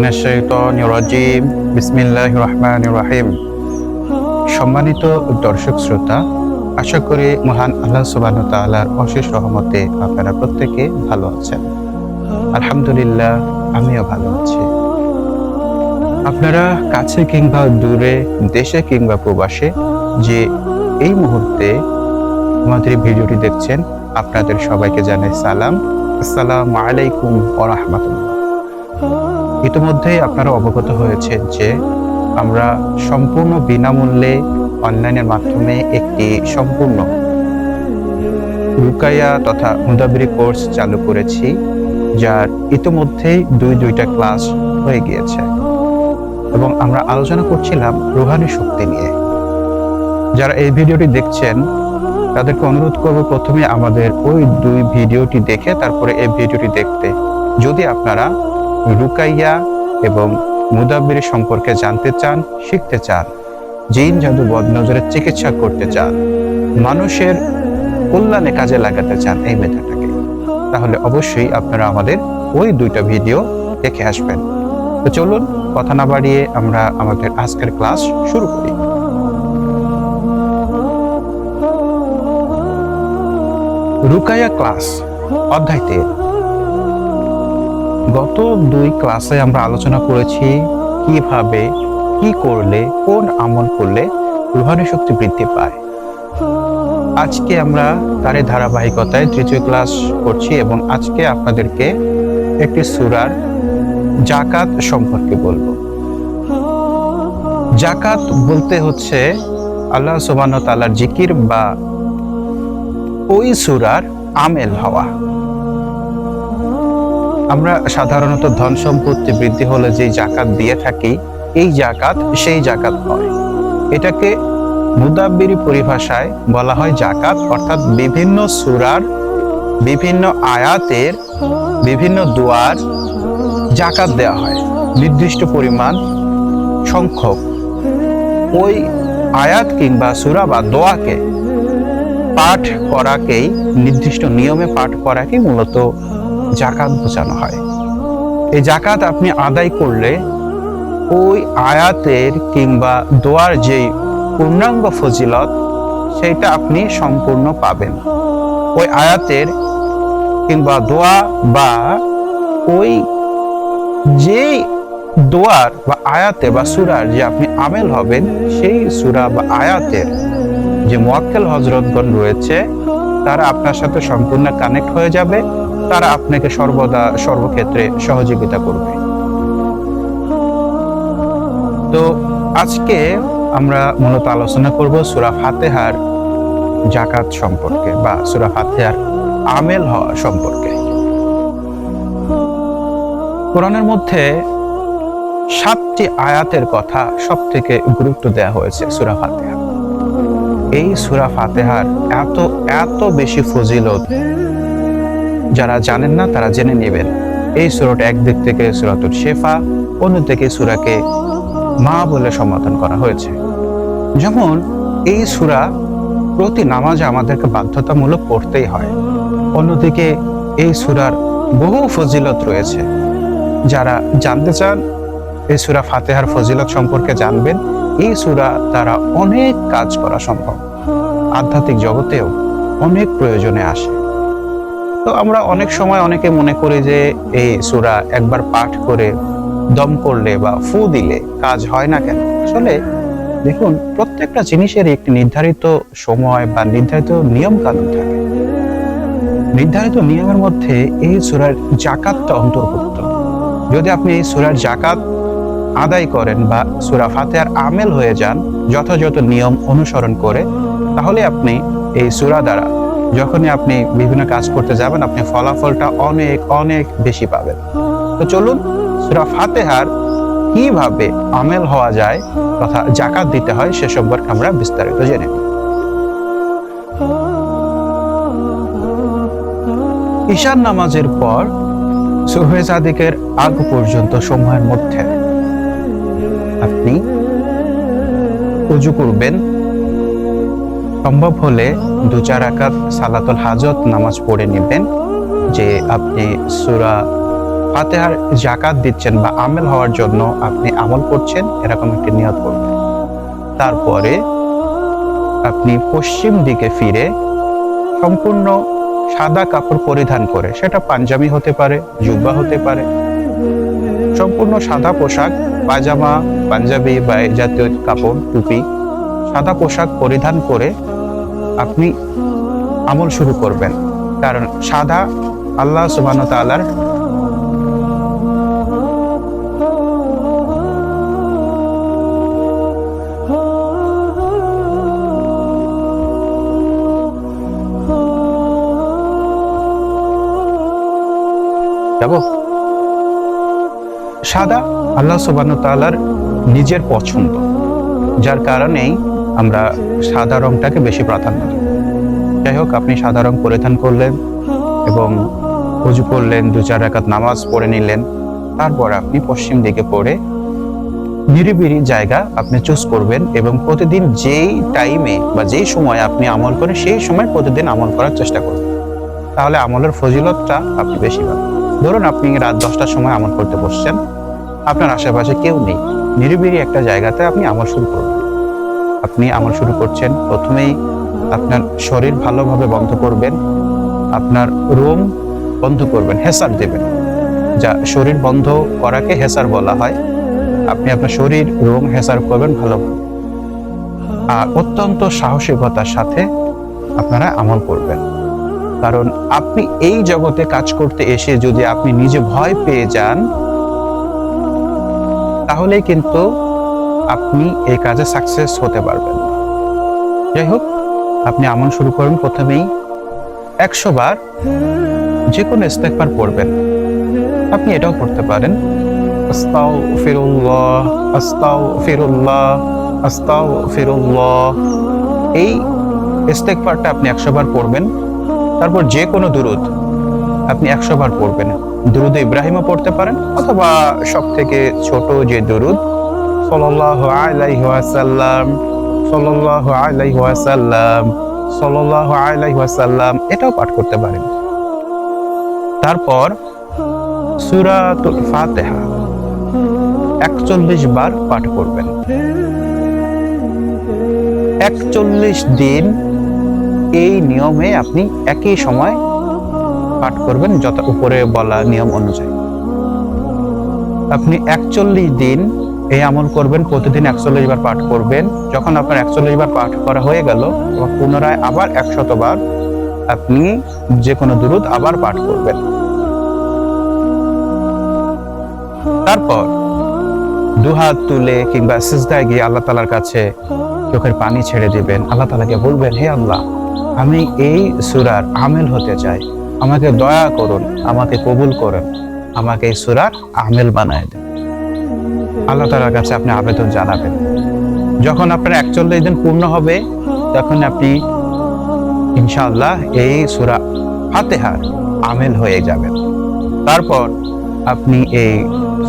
মিনাশ শাইতানির রাজিম। বিসমিল্লাহির রহমানির রহিম। সম্মানিত দর্শক শ্রোতা, আশা করি মহান আল্লাহ সুবহানাহু ওয়া তাআলার অশেষ রহমতে আপনারা প্রত্যেকে ভালো আছেন। আলহামদুলিল্লাহ, আমিও ভালো আছি। আপনারা কাছে কিংবা দূরে, দেশে কিংবা প্রবাসে যে এই মুহূর্তে আমাদের ভিডিওটি দেখছেন, আপনাদের সবাইকে জানাই সালাম। আসসালামু আলাইকুম ওয়া রাহমাতুল্লাহ। ইতিমধ্যেই আপনারা অবগত হয়েছেন যে আমরা সম্পূর্ণ বিনামূল্যে অনলাইনের মাধ্যমে একটি সম্পূর্ণ রুকাইয়া তথা মুদাব্বিরি কোর্স চালু করেছি, যার ইতিমধ্যেই দুইটা ক্লাস হয়ে গিয়েছে এবং আমরা আলোচনা করছিলাম রুহানি শক্তি নিয়ে। যারা এই ভিডিওটি দেখছেন তাদেরকে অনুরোধ করব প্রথমে আমাদের ওই দুই ভিডিওটি দেখে তারপরে এই ভিডিওটি দেখতে, যদি আপনারা রুকাইয়া এবং মুদাব্বিরি সম্পর্কে জানতে চান, শিখতে চান, জিন জাদু বদনজরের চিকিৎসা করতে চান, মানুষের কল্যাণে কাজে লাগাতে চান এই মেধাটাকে, তাহলে অবশ্যই আপনারা আমাদের ওই দুইটা ভিডিও দেখে আসবেন। তো চলুন কথা না বাড়িয়ে আমরা আমাদের আজকের ক্লাস শুরু করি। রুকাইয়া ক্লাস অধ্যায় 3। গত দুই ক্লাসে আমরা আলোচনা করেছি কিভাবে, কি করলে, কোন আমল করলে রুহানি শক্তি বৃদ্ধি পায়। আজকে আমরা তার ধারাবাহিকতায় তৃতীয় ক্লাস করছি এবং আজকে আপনাদেরকে একটি সূরার যাকাত সম্পর্কে বলবো। যাকাত বলতে হচ্ছে আল্লাহ সুবহানাহু ওয়া তাআলার জিকির বা ওই সূরার আমেল হওয়া। আমরা সাধারণত ধন সম্পত্তি বৃদ্ধি হলে যে যাকাত দিয়ে থাকি, এই যাকাত সেই যাকাত নয়। এটাকে মুদাব্বিরি পরিভাষায় বলা হয় যাকাত, অর্থাৎ বিভিন্ন সূরার বিভিন্ন আয়াতের বিভিন্ন দোয়ার যাকাত দেওয়া হয়। নির্দিষ্ট পরিমাণ সংখ্যক ওই আয়াত কিংবা সূরা বা দোয়াকে পাঠ করাকেই, নির্দিষ্ট নিয়মে পাঠ করাকেই মূলত যাকাত বোঝানো হয়। এই যাকাত আপনি আদায় করলে ওই আয়াতের কিংবা দোয়ার যে পূর্ণাঙ্গ ফজিলত সেটা আপনি সম্পূর্ণ পাবেন। ওই আয়াতের কিংবা দোয়া বা ওই যে দোয়ার বা আয়াতে বা সূরার যে আপনি আমেল হবেন, সেই সূরা বা আয়াতের যে মুয়াক্কেল হযরতগণ রয়েছে তারা আপনার সাথে সম্পূর্ণ কানেক্ট হয়ে যাবে, তারা আপনাকে সর্বদা সর্বক্ষেত্রে সহযোগিতা করবে। তো আজকে আমরা মূলত আলোচনা করব সূরা ফাতিহার যাকাত সম্পর্কে বা সূরা ফাতিহার আমেল হওয়া সম্পর্কে। কোরআনের মধ্যে 7টি আয়াতের কথা সবথেকে গুরুত্ব দেওয়া হয়েছে সূরা ফাতিহা। এই সূরা ফাতিহার এত বেশি ফজিলত, যারা জানেন না তারা জেনে নেবেন। এই সূরাটা একদিক থেকে সূরাতুল শিফা, অন্য থেকে সূরাকে মা বলে সম্বোধন করা হয়েছে। যেমন এই সূরা প্রতি নামাজে আমাদেরকে বাধ্যতামূলক পড়তেই হয়। অন্যদিকে এই সূরার বহু ফজিলত রয়েছে। যারা জানতে চান এই সূরা ফাতিহার ফজিলত সম্পর্কে জানবেন, এই সূরা দ্বারা অনেক কাজ করা সম্ভব, আধ্যাত্মিক জগতেও অনেক প্রয়োজনে আসে। তো আমরা অনেক সময় অনেকে মনে করি যে এই সূরা একবার পাঠ করে দম করলে বা ফু দিলে কাজ হয় না কেন। আসলে দেখুন, প্রত্যেকটা জিনিসের একটি নির্ধারিত সময় বা নির্ধারিত নিয়ম কানুন থাকে। নির্ধারিত নিয়মের মধ্যে এই সূরার যাকাতটা অন্তর্ভুক্ত। যদি আপনি এই সূরার যাকাত আদায় করেন বা সূরা ফাতিহার আমেল হয়ে যান যথাযথ নিয়ম অনুসরণ করে, তাহলে আপনি এই সূরা দ্বারা যখনই আপনি বিভিন্ন কাজ করতে যাবেন, আপনি ফলাফলটা অনেক অনেক বেশি পাবেন। তো চলুন সূরা ফাতিহার কিভাবে আমেল হওয়া যায় তথা যাকাত দিতে হয় সে সম্পর্কে আমরা বিস্তারিত জেনে নিই। ঈশার নামাজের পর সুবহে সাদিকের আগ পর্যন্ত সময়ের মধ্যে আপনি ওযু করবেন। সম্ভব হলে 2-4 রাকাত সালাতুল হাজত নামাজ পড়ে নেবেন, যে আপনি সূরা ফাতিহার যাকাত দিচ্ছেন বা আমেল হওয়ার জন্য আপনি আমল করছেন, এরকম একটি নিয়ত করবেন। তারপরে আপনি পশ্চিম দিকে ফিরে সম্পূর্ণ সাদা কাপড় পরিধান করে, সেটা পাঞ্জাবি হতে পারে, জুব্বা হতে পারে, সম্পূর্ণ সাদা পোশাক, পায়জামা, পাঞ্জাবি বা এই জাতীয় কাপড়, টুপি, সাদা পোশাক পরিধান করে আপনি আমল শুরু করবেন। কারণ সাদা আল্লাহ সুবহানাহু ওয়া তাআলার সাদা আল্লাহ সুবহানাহু ওয়া তাআলার নিজের পছন্দ, যার কারণেই আমরা সাদা রংটাকে বেশি প্রাধান্য দিই। যাই হোক, আপনি সাদা রং পরিধান করলেন এবং ওযু করলেন, 2-4 রাকাত নামাজ পড়ে নিলেন। তারপর আপনি পশ্চিম দিকে পড়ে নিরিবিলি জায়গা আপনি চুজ করবেন এবং প্রতিদিন যেই টাইমে বা যেই সময় আপনি আমল করেন সেই সময় প্রতিদিন আমল করার চেষ্টা করবেন। তাহলে আমলের ফজিলতটা আপনি বেশি পাবেন। ধরুন আপনি রাত 10টার সময় আমল করতে বসছেন, আপনার আশেপাশে কেউ নেই, নিরিবিলি একটা জায়গাতে আপনি আমল শুরু করবেন। আপনি আমল শুরু করছেন, প্রথমেই আপনার শরীর ভালোভাবে বন্ধ করবেন, আপনার রুম বন্ধ করবেন, হেসার দেবেন। যা শরীর বন্ধ করাকে হেসার বলা হয়। আপনি আপনার শরীর রুম হেসার করবেন ভালোভাবে, আর অত্যন্ত সাহসিকতার সাথে আপনারা আমল করবেন। কারণ আপনি এই জগতে কাজ করতে এসে যদি আপনি নিজে ভয় পেয়ে যান, তাহলে কিন্তু আপনি এই কাজে সাকসেস হতে পারবেন। যাই হোক, আপনি আমল শুরু করেন। প্রথমেই 100 বার যে কোনো ইস্তেগফার পড়বেন। আপনি এটাও পড়তে পারেন, আস্তাগফিরুল্লাহ আস্তাগফিরুল্লাহ আস্তাগফিরুল্লাহ। এই ইস্তেগফারটা আপনি 100 বার পড়বেন। তারপর যে কোনো দুরুদ আপনি 100 বার পড়বেন। দুরুদ ইব্রাহিমও পড়তে পারেন, অথবা সব থেকে ছোট যে দুরুদ, সাল্লাল্লাহু আলাইহি ওয়াসাল্লাম সাল্লাল্লাহু আলাইহি ওয়াসাল্লাম সাল্লাল্লাহু আলাইহি ওয়াসাল্লাম, এটাও পাঠ করতে পারেন। তারপর সূরাতুল ফাতিহা 41 বার পাঠ করবেন। 41 দিন এই নিয়মে আপনি একই সময় পাঠ করবেন, যত উপরে বলা নিয়ম অনুযায়ী। আপনি 41 দিন এই আমল করবেন, প্রতিদিন 41 বার পাঠ করবেন। যখন আপনার 41 বার পাঠ করা হয়ে গেল, পুনরায় আবার 100 বার আপনি যে কোনো দুরুদ আবার পাঠ করবেন। তারপর দুহাত তুলে কিংবা সিজদায় গিয়ে আল্লাহ তাআলার কাছে চোখের পানি ছেড়ে দিবেন। আল্লাহ তাআলাকে বলবেন, হে আল্লাহ, আমি এই সূরার আমেল হতে চাই, আমাকে দয়া করুন, আমাকে কবুল করুন, আমাকে এই সূরার আমেল বানায় দেন। আল্লাহ তাআলার কাছে আপনি আবেদন জানাবেন। যখন আপনার 41 দিন পূর্ণ হবে, তখন আপনি ইনশাআল্লাহ এই সূরা ফাতিহার আমেল হয়ে যাবেন। তারপর আপনি এই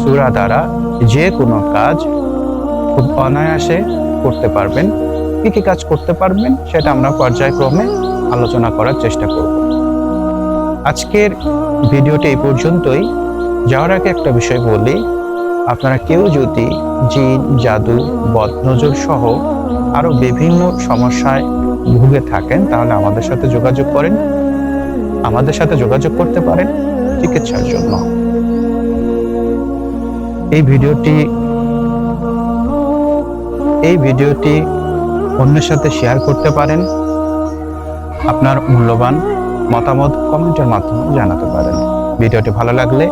সূরা দ্বারা যে কোনো কাজ খুব অনায়াসে করতে পারবেন। কি কি কাজ করতে পারবেন সেটা আমরা পর্যায়ক্রমে আলোচনা করার চেষ্টা করব। আজকের ভিডিওটি এই পর্যন্তই। যাওয়ার আগে একটা বিষয় বলি, আপনারা কেউ যদি জিন, জাদু, বদনজর সহ আরো বিভিন্ন সমস্যায় ভুগে থাকেন, তাহলে আমাদের সাথে যোগাযোগ করেন, আমাদের সাথে যোগাযোগ করতে পারেন চিকিৎসার জন্য। এই ভিডিওটি অন্যের সাথে শেয়ার করতে পারেন। আপনার মূল্যবান মতামত কমেন্টের মাধ্যমে জানাতে পারেন। ভিডিওটি ভালো লাগলে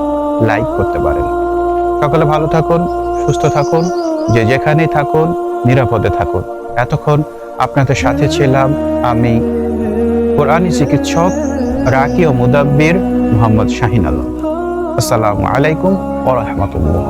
লাইক করতে পারেন। সকলে ভালো থাকুন, সুস্থ থাকুন, যে যেখানেই থাকুন নিরাপদে থাকুন। এতক্ষণ আপনাদের সাথে ছিলাম আমি কোরআনী চিকিৎসক রাকি ও মুদাব্বির মোহাম্মদ শাহিন আলম। আসসালামু আলাইকুম ওয়া রাহমাতুল্লাহ।